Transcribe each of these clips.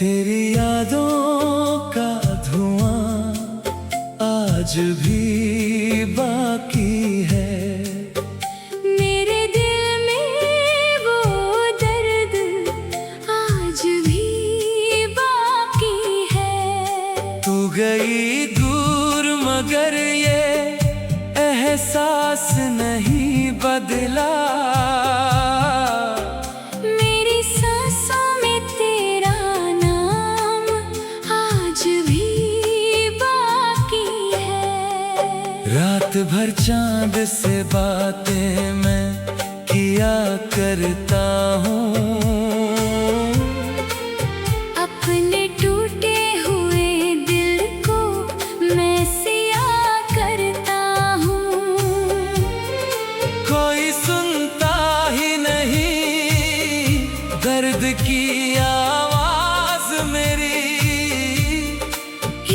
तेरी यादों का धुआं आज भी बाकी है। मेरे दिल में वो दर्द आज भी बाकी है। तू गई दूर मगर ये एहसास नहीं बदला। मेरी सांसों में तेरा नाम आज भी बाकी है। रात भर चांद से बातें मैं किया करता हूँ। अपने टूटे हुए दिल को मैं सिया करता हूँ। कोई सुनता ही नहीं दर्द की आवाज मेरी,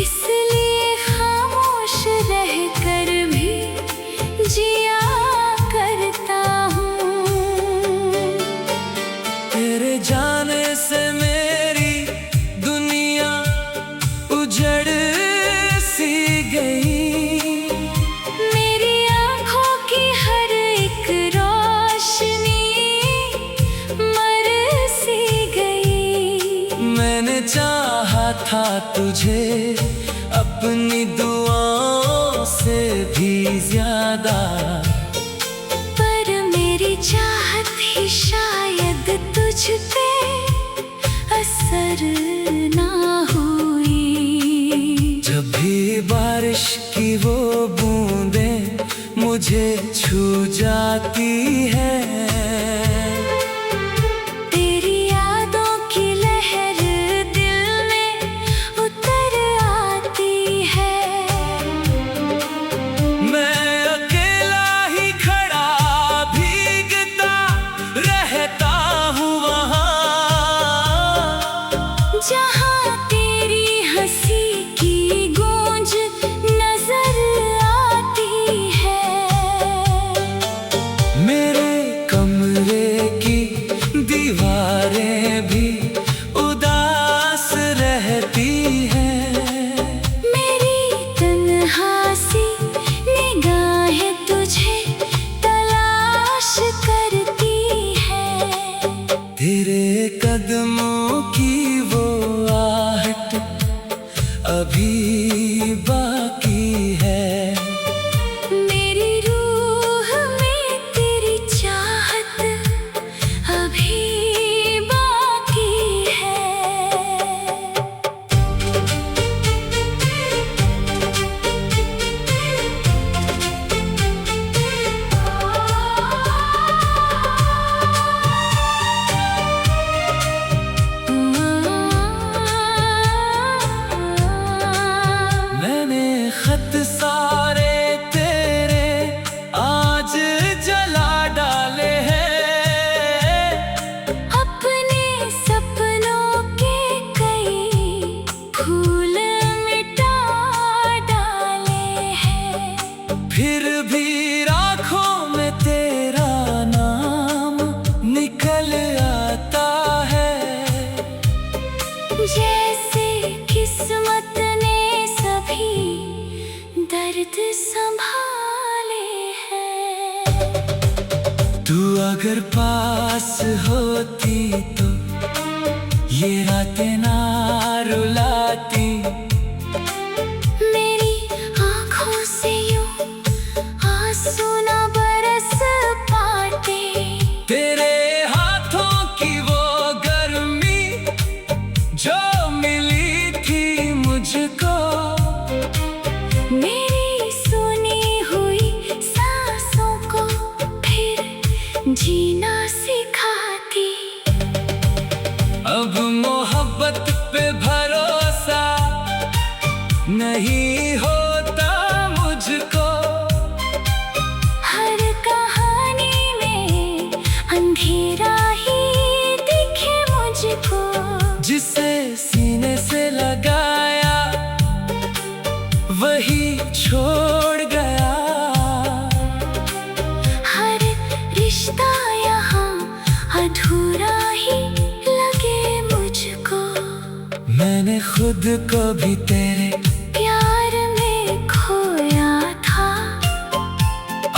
इसलिए खामोश रहकर भी जिया करता हूँ। तेरे जाने से मेरी दुनिया उजड़ सी गई। मेरी आँखों की हर एक रोशनी मर सी गई। मैंने चाहा था तुझे अपनी दुआओं से भी ज्यादा, पर मेरी चाहत ही शायद तुझ पे असर ना हुई। जब भी बारिश की वो बूंदें मुझे छू जाती है। तेरी यादों की लहर दिल में उतर आती है। मैं अकेला ही खड़ा भीगता रहता हूँ वहाँ, जहाँ तेरी हंसी की गूंज नजर आती है। मेरे कमरे की दीवारें भी उदास रहती हैं। मेरी तन्हा सी निगाहें तुझे तलाश करती है। तेरे कदमों की वो आहट अभी बाकी है। मेरी रूह में तेरी चाहत अभी बाकी है। मैंने खत सारे तेरे आज जला डाले हैं। अपने सपनों के कई फूल मिटा डाले हैं। फिर भी राखों में तेरा नाम निकल आता है। जैसे किस्मत ने सभी दर्द संभाले हैं। तू अगर पास होती तो ये रातें ना रुलाती। मेरी आँखों से यूं आंसू ना बरस पाते। तेरे हाथों की वो गर्मी जो मिली थी मुझको, मेरी सुनी हुई सांसों को फिर जीना सिखाती। अब मोहब्बत पे भरोसा नहीं होता मुझको। हर कहानी में अंधेरा ही दिखे मुझको। जिसे सीने से लगाया वही छोड़ गया। हर रिश्ता यहाँ अधूरा ही लगे मुझको। मैंने खुद को भी तेरे प्यार में खोया था।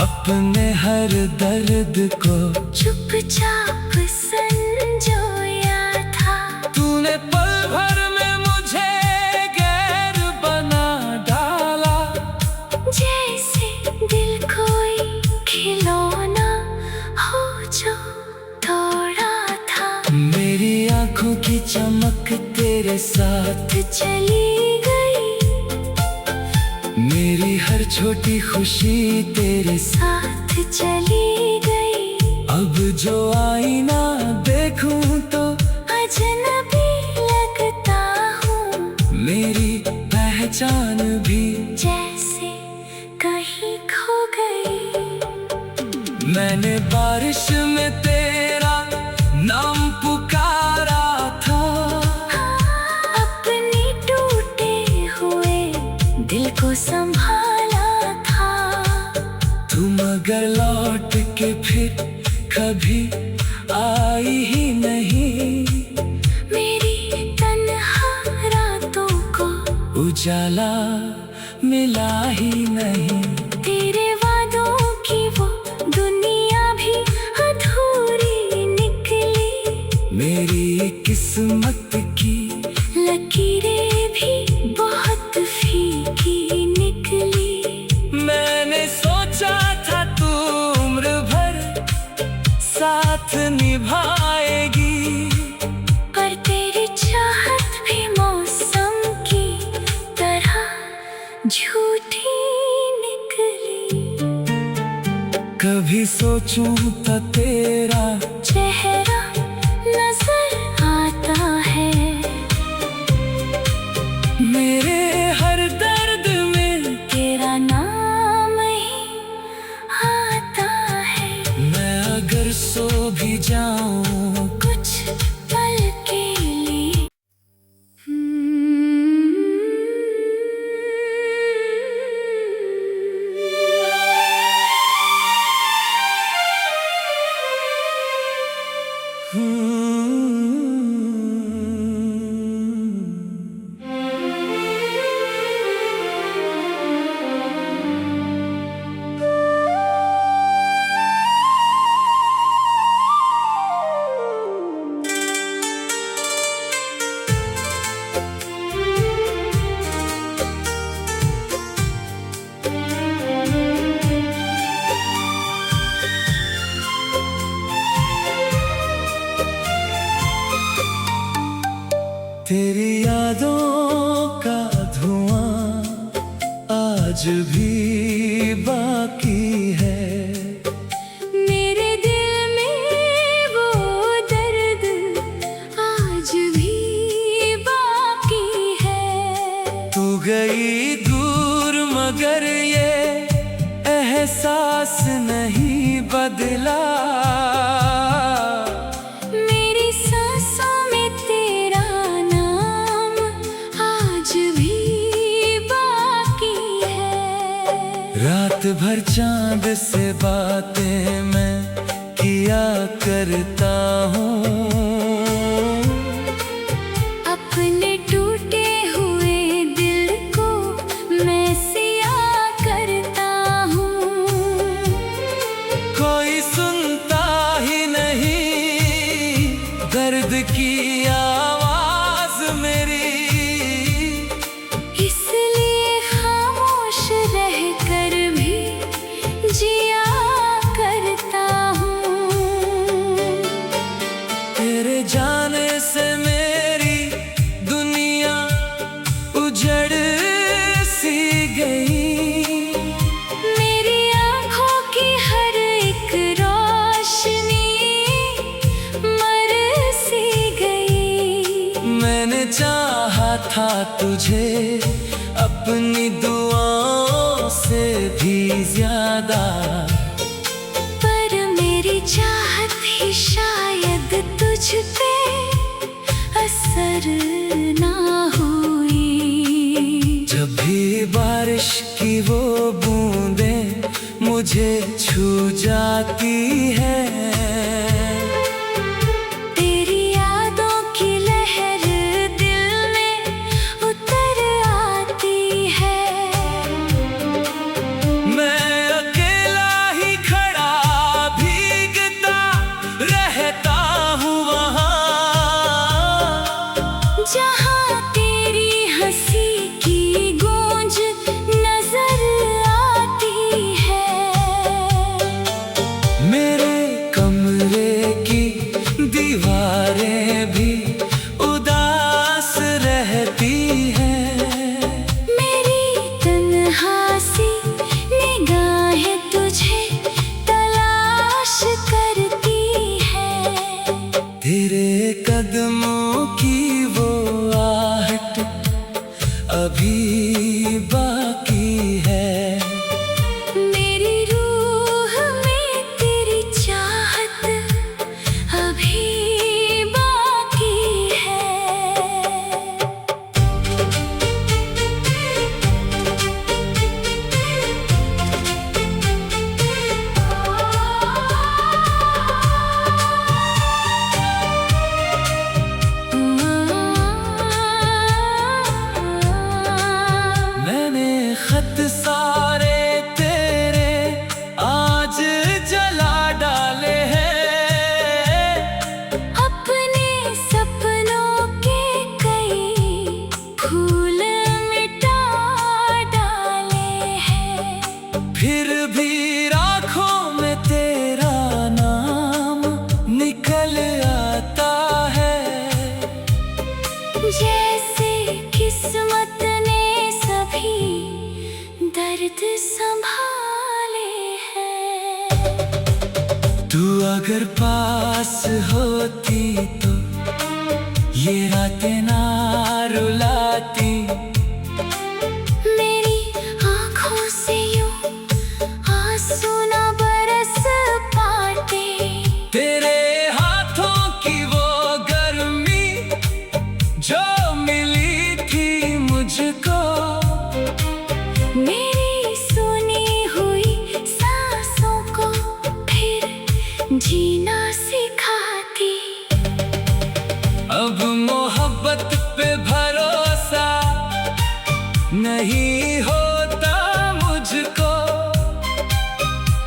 अपने हर दर्द को चुपचाप संजोया था। तूने पल भर में मुझे गैर बना डाला। जैसे दिल कोई खिलौना हो जो तोड़ा था। मेरी आंखों की चमक तेरे साथ चली गई। मेरी हर छोटी खुशी तेरे साथ चली गई। अब जो आईना देखूं तो अजनबी लगता हूँ। मेरी पहचान भी जैसे कहीं खो गई। मैंने बारिश में तेरा नाम पुकारा था। अपने टूटे हुए दिल को संभाला था। तू मगर लौट के फिर कभी आई ही नहीं। मेरी तन्हा रातों को उजाला मिला ही नहीं। तेरे वादों की वो दुनिया भी अधूरी निकली। मेरी किस्मत की लकीरें भी बहुत फीकी निकली। मैंने सोचा था तू उम्र भर साथ निभाएगी। पर तेरी चाहत भी मौसम की तरह झूठी निकली। कभी सोचूं तो तेरा चेहरा नजर आता है। मेरे हर दर्द में तेरा नाम ही आता है। मैं अगर सो भी जाऊं कुछ पल के लिए तेरी यादों का धुआं आज भी बाकी है। मेरे दिल में वो दर्द आज भी बाकी है। तू गई दूर मगर ये एहसास नहीं बदला। मेरी सांसों में तेरा नाम आज भी बाकी है। रात भर चांद से बातें मैं किया करता हूँ। अपने टूटे हुए दिल को मैं सिया करता हूँ। कोई सुनता ही नहीं दर्द की आवाज मेरी। इसलिए खामोश रहकर भी जिया करता हूँ। तेरे जाने से मेरी दुनिया उजड़ सी गई। मेरी आँखों की हर एक रोशनी मर सी गई। मैंने चाहा था तुझे अपनी दुआओं से भी ज्यादा। पर मेरी चाहत ही शायद तुझ पे असर ना हुई। जब भी बारिश की वो बूंदें मुझे छू जाती है। तेरी यादों की लहर दिल में अभी बाकी है। मेरी रूह में तेरी चाहत अभी बाकी है। मैंने खत सारे तेरे आज जला डाले हैं। अपने सपनों के कई फूल मिटा डाले हैं। फिर भी आँखों में तेरा नाम निकल आता है। जैसे किस्मत ने सभी दर्द संभाले हैं। तू अगर पास होती तो ये रातें ना रुलाती। मेरी आँखों से यूं आंसू ना बरस पाते। तेरे हाथों की वो गर्मी जो मिली थी मुझको। मेरी सुनी हुई सांसों को फिर जीना सिखाती। अब मोहब्बत पे भरोसा नहीं होता मुझको।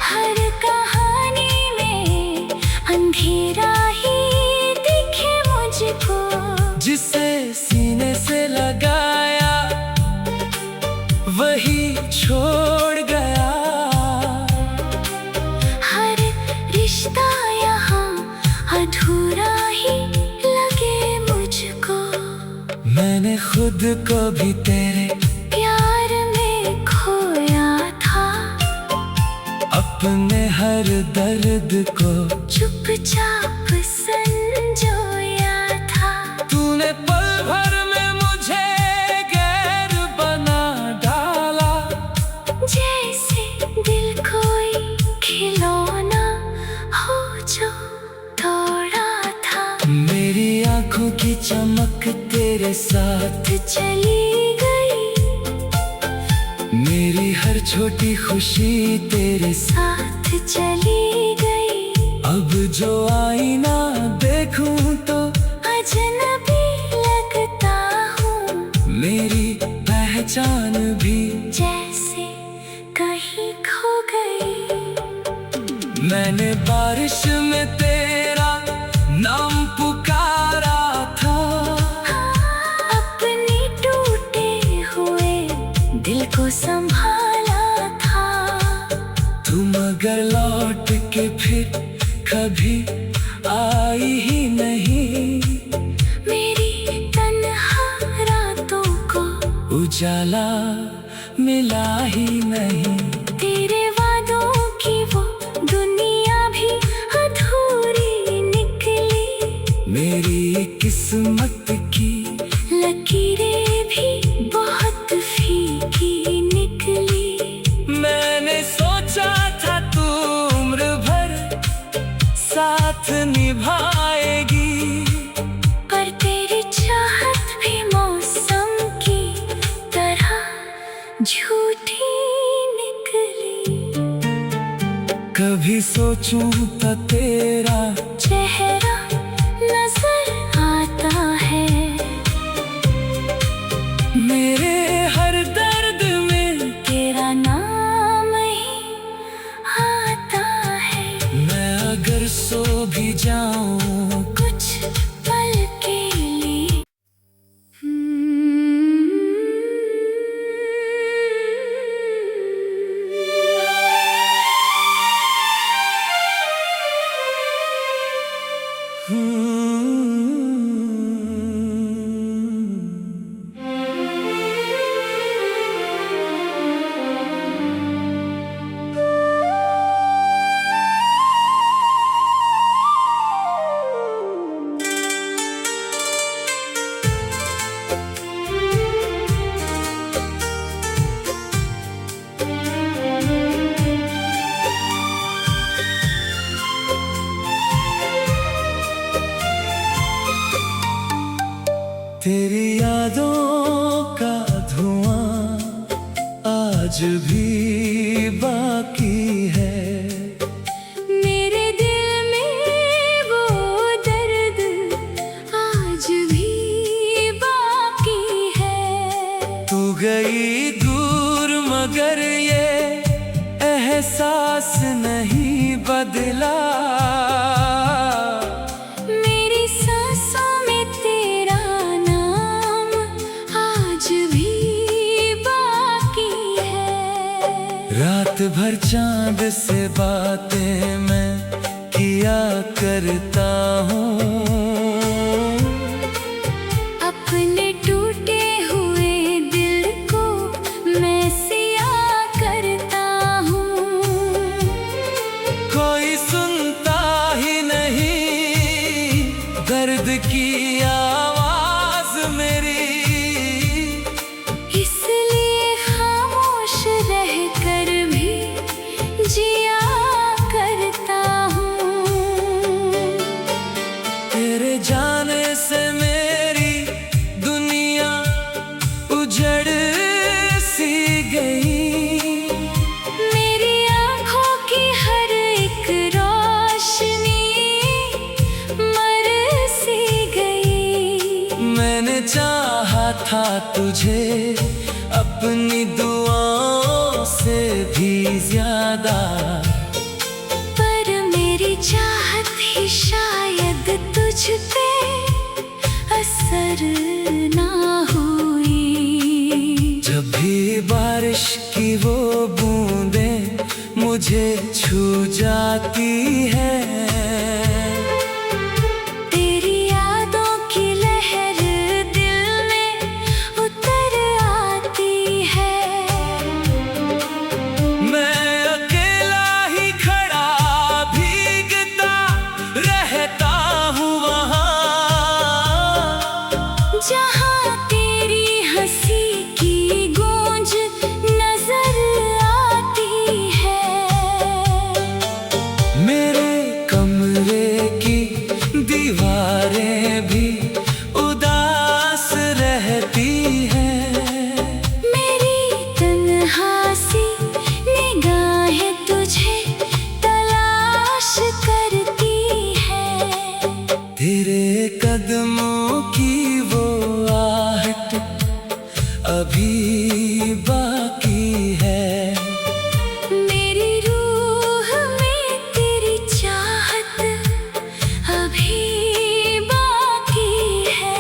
हर कहानी में अंधेरा ही दिखे मुझको। जिसे सीने से लगाया वही छोड़ गया। हर रिश्ता यहाँ अधूरा ही लगे मुझको। मैंने खुद को भी तेरे प्यार में खोया था। अपने हर दर्द को चुपचाप संजोया था। तूने पल भर में मुझे गैर बना डाला। जैसे दिल कोई खिलौना हो जो तोड़ा था। मेरी आंखों की चमक तेरे साथ चली गई। मेरी हर छोटी खुशी तेरे साथ चली गई। अब जो आईना देखूं तो अजनबी लगता हूँ। मेरी पहचान भी जैसे कहीं खो गई। मैंने बारिश में तेरा नाम पुकारा था। अपने टूटे हुए दिल को संभाला था। तुम अगर लौट के फिर कभी आई ही नहीं। मेरी तन्हा रातों को उजाला मिला ही नहीं। तेरे वादों की वो दुनिया भी अधूरी निकली। मेरी किस्मत की लकीरें भी बहुत फीकी निकली। मैंने सोचा था तू उम्र भर साथ निभाएगी। पर तेरी चाहत भी मौसम की तरह झूठी निकली। कभी सोचूं तो तेरा चेहरा नजर आता है। मेरे हर दर्द में तेरा नाम ही आता है। मैं अगर सो भी जाऊं कुछ पल के लिए यादों का धुआं आज भी बाकी है। मेरे दिल में वो दर्द आज भी बाकी है। तू गई दूर मगर ये एहसास नहीं बदला। मेरी सांसों में तेरा नाम आज भी बाकी है। रात भर चांद से बातें मैं किया करता हूँ। अपने टूटे हुए दिल को मैं सिया करता हूँ। कोई सुनता ही नहीं दर्द की आवाज मेरी, इसलिए खामोश रहकर भी जिया करता हूँ। तेरे जाने से मेरी दुनिया उजड़ सी गई। मेरी आँखों की हर एक रोशनी मर सी गई। मैंने चाहा था तुझे अपनी दुआओं से भी ज्यादा, पर मेरी चाहत ही शायद तुझ पे असर ना हुई। जब भी बारिश की वो बूंदें मुझे छू जाती है। तेरी यादों की लहर दिल में उतर आती है। मैं अकेला ही खड़ा भीगता रहता हूँ वहाँ, जहाँ तेरी हंसी की गूंज नजर आती है। मेरे कमरे की दीवारें भी उदास रहती हैं। मेरी तन्हा सी निगाहें तुझे तलाश करती है। तेरे कदमों की वो आहट अभी बाकी है। मेरी रूह में तेरी चाहत अभी बाकी है।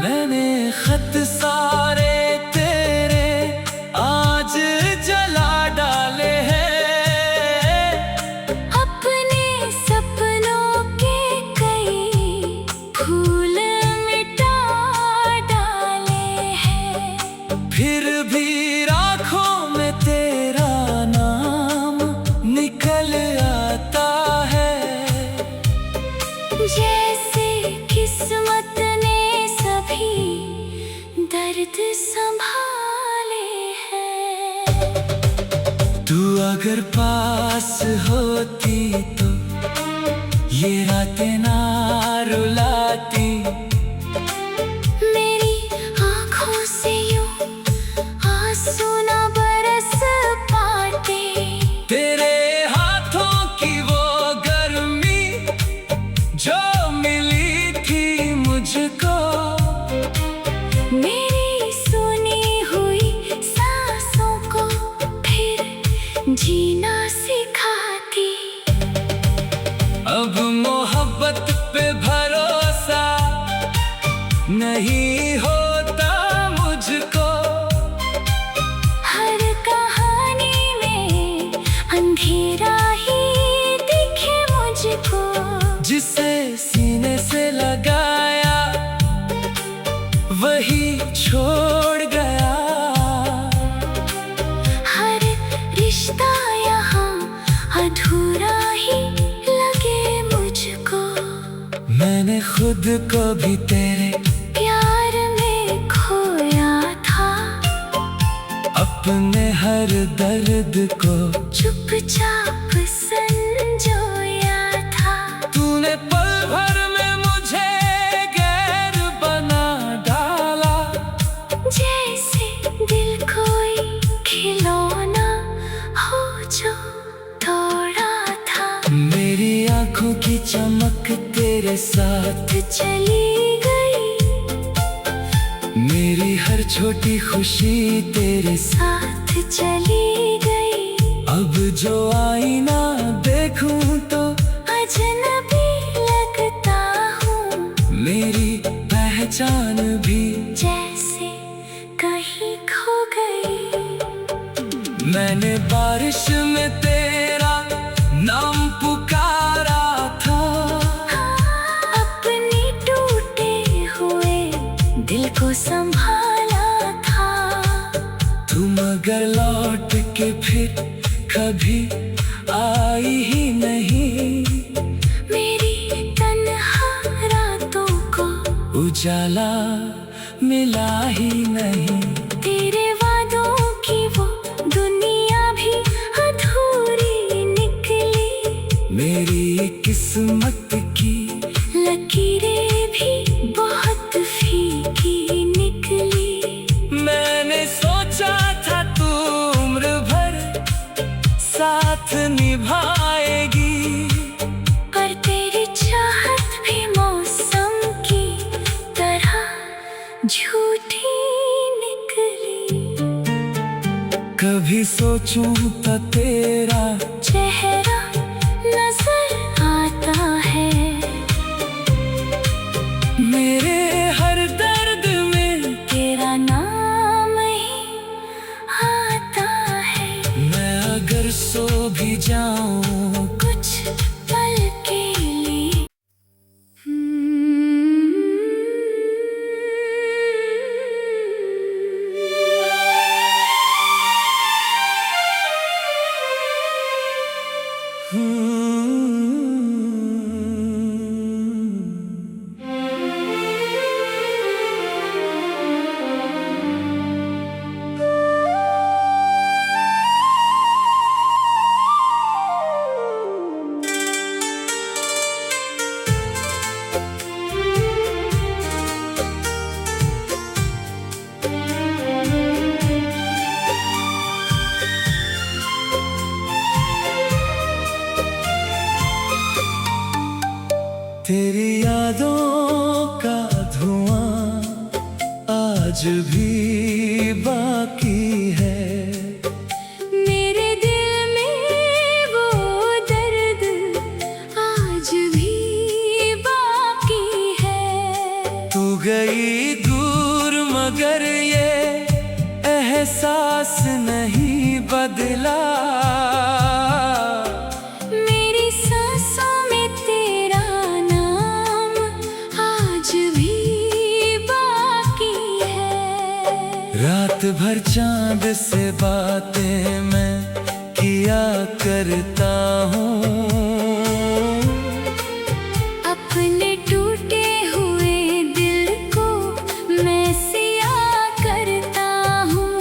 मैंने खत सारे तेरे आज जला डाले हैं। अपने सपनों के कई फूल मिटा डाले हैं। फिर भी आँखों में तेरा नाम निकल आता है। जैसे किस्मत ने सभी दर्द संभाले हैं। तू अगर पास होती तो ये रातें ना रुलाती। मेरी आँखों से यूं आंसू ना बरस पाते। तेरे हाथों की वो गर्मी जो मिली थी मुझको, मेरी सुनी हुई सांसों को फिर जीना सिखाती। अब मोहब्बत पे भरोसा नहीं होता मुझको। हर कहानी में अंधेरा ही दिखे मुझको। जिसे सीने से लगाया वही छोड़ गया। हर रिश्ता यहाँ अधूरा ही लगे मुझको। मैंने खुद को भी तेरे प्यार में खोया था। अपने हर दर्द को चुपचाप संजोया था। तूने पल भर में मुझे गैर बना डाला। जैसे दिल कोई खिलौना हो जो तोड़ा था। मेरी आंखों की चमक तेरे साथ चली गई। मेरी हर छोटी खुशी तेरे साथ चली गई। अब जो आईना देखूं तो अजनबी लगता हूँ। मेरी पहचान भी जैसे कहीं खो गई। मैंने बारिश में तेरा नाम पुकारा था। अपने टूटे हुए दिल को संभाला था। तुम अगर लौट के फिर कभी आई ही नहीं। मेरी तन्हा रातों को उजाला मिला ही नहीं। तेरे वादों की वो दुनिया भी अधूरी निकली। मेरी किस्मत की लकीरें भी बहुत फीकी निकली। मैंने सोचा था तू उम्र भर साथ निभाएगी। पर तेरी चाहत भी मौसम की तरह झूठी निकली। कभी सोचूं तो तेरा चेहरा नजर आता है। मेरे हर दर्द में तेरा नाम ही आता है। मैं अगर सो भी जाऊं कुछ पल के लिए तेरी यादों का धुआं आज भी बाकी है। मेरे दिल में वो दर्द आज भी बाकी है। तू गई दूर मगर ये एहसास नहीं बदला। मेरी सांसों में तेरा नाम आज भी बाकी है। रात भर चांद से बातें मैं किया करता हूँ। अपने टूटे हुए दिल को मैं सिया करता हूँ।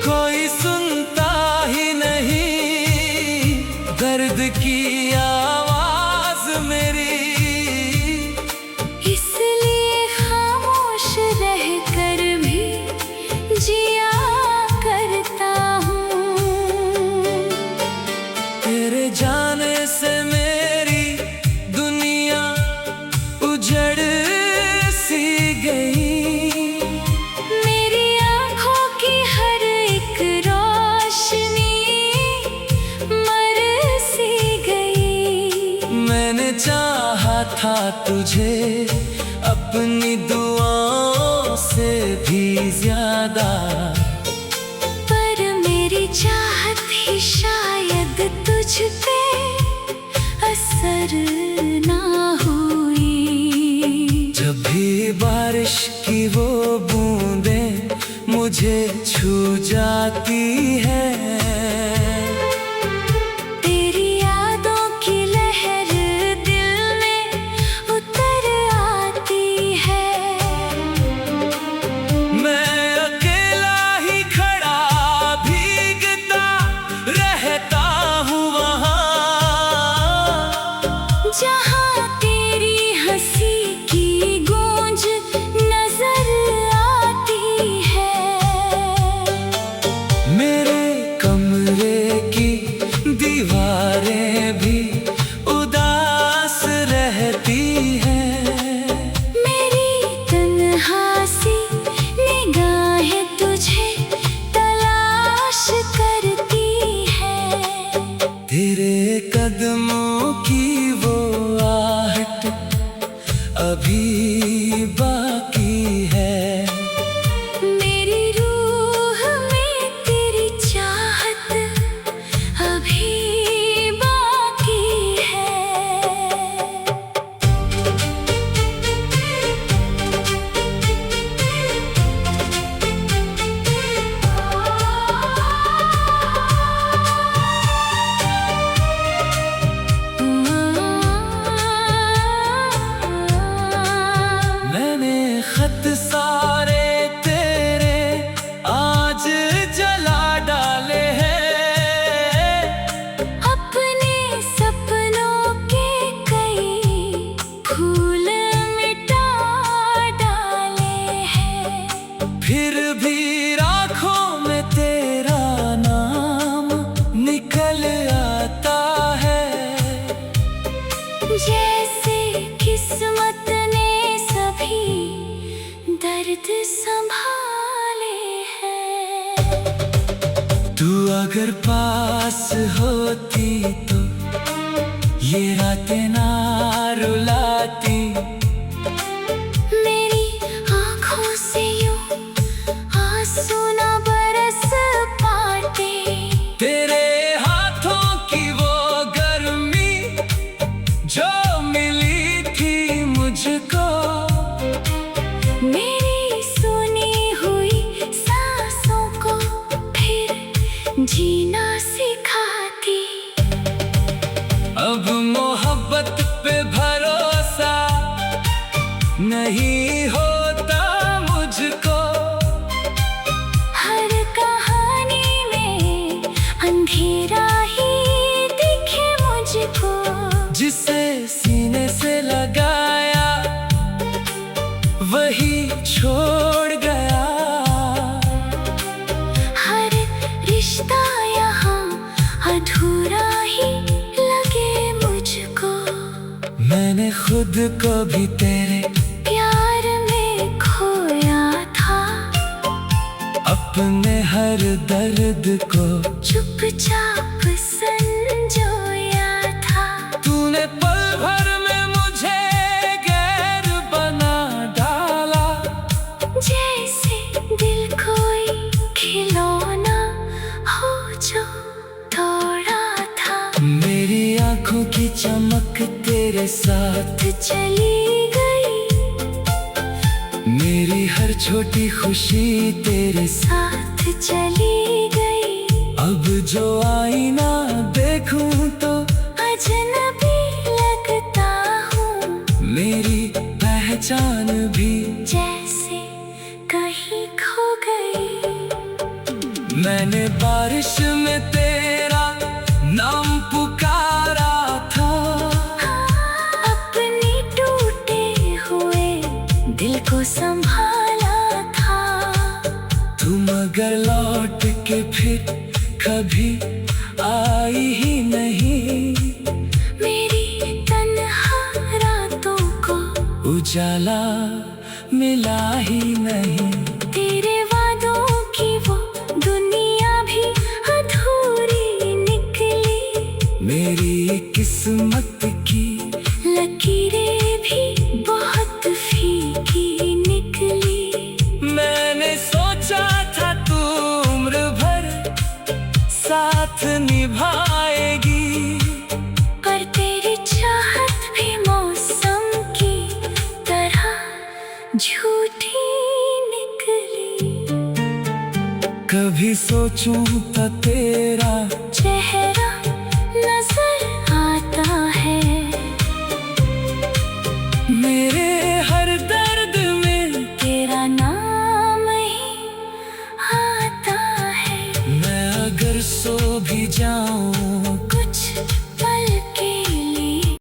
कोई सुनता ही नहीं दर्द की आवाज मेरी। इसलिए खामोश रहकर भी जिया करता हूँ। तेरे जाने से मेरी दुनिया उजड़ सी गई। मेरी आँखों की हर एक रोशनी मर सी गई। मैंने चाहा था तुझे अपनी दुआओं से भी ज्यादा। पर मेरी चाहत ही शायद तुझ पे असर ना हुई। जब भी बारिश की वो बूंदें मुझे छू जाती है। तेरी यादों की लहर दिल में चाहत अभी बाकी है। मेरी रूह में तेरी चाहत अभी बाकी है। मैंने खत सारे तेरे आज जला डाले हैं। अपने सपनों के कई फूल मिटा डाले हैं। फिर भी राखों में तेरा नाम निकल आता है। जैसे किस्मत ने सभी दर्द संभाले हैं। तू अगर पास होती तो ये रातें ना रुलाती। मेरी आँखों से यूं आंसू न बरस पाते। तेरे हाथों की वो गर्मी जो मिली थी मुझको। मेरी सुनी हुई सांसों को फिर जीना सिखाती। अब मोहब्बत पे भरोसा नहीं होता मुझको। हर कहानी में अंधेरा ही दिखे मुझको। जिसे सीने से लगाया वही छोड़ गया। हर रिश्ता यहाँ अधूरा ही लगे मुझको। मैंने खुद को भी तेरे प्यार में खोया था। अपने हर दर्द को चुपचाप संजोया था। तूने पल भर में मुझे गैर बना डाला। जैसे दिल कोई खिलौना हो जो तोड़ा था। मेरी आंखों की चमक तेरे साथ चली गई। मेरी हर छोटी खुशी तेरे साथ चली गई। अब जो आईना देखूं तो अजनबी लगता हूँ। मेरी पहचान भी जैसे कहीं खो गई। मैंने बारिश में तेरा नाम पुकारा था। अपनी टूटे हुए दिल को संभाला था। तुम अगर लौट के फिर कभी आई ही नहीं। मेरी तन्हा रातों को उजाला मिला ही नहीं। तेरे वादों की वो दुनिया भी अधूरी निकली। मेरी किस्मत की लकीरें भी बहुत फीकी निकली। मैंने सोचा था तू उम्र भर साथ निभाएगी। पर तेरी चाहत भी मौसम की तरह झूठी निकली। कभी सोचूं तो तेरा चेहरा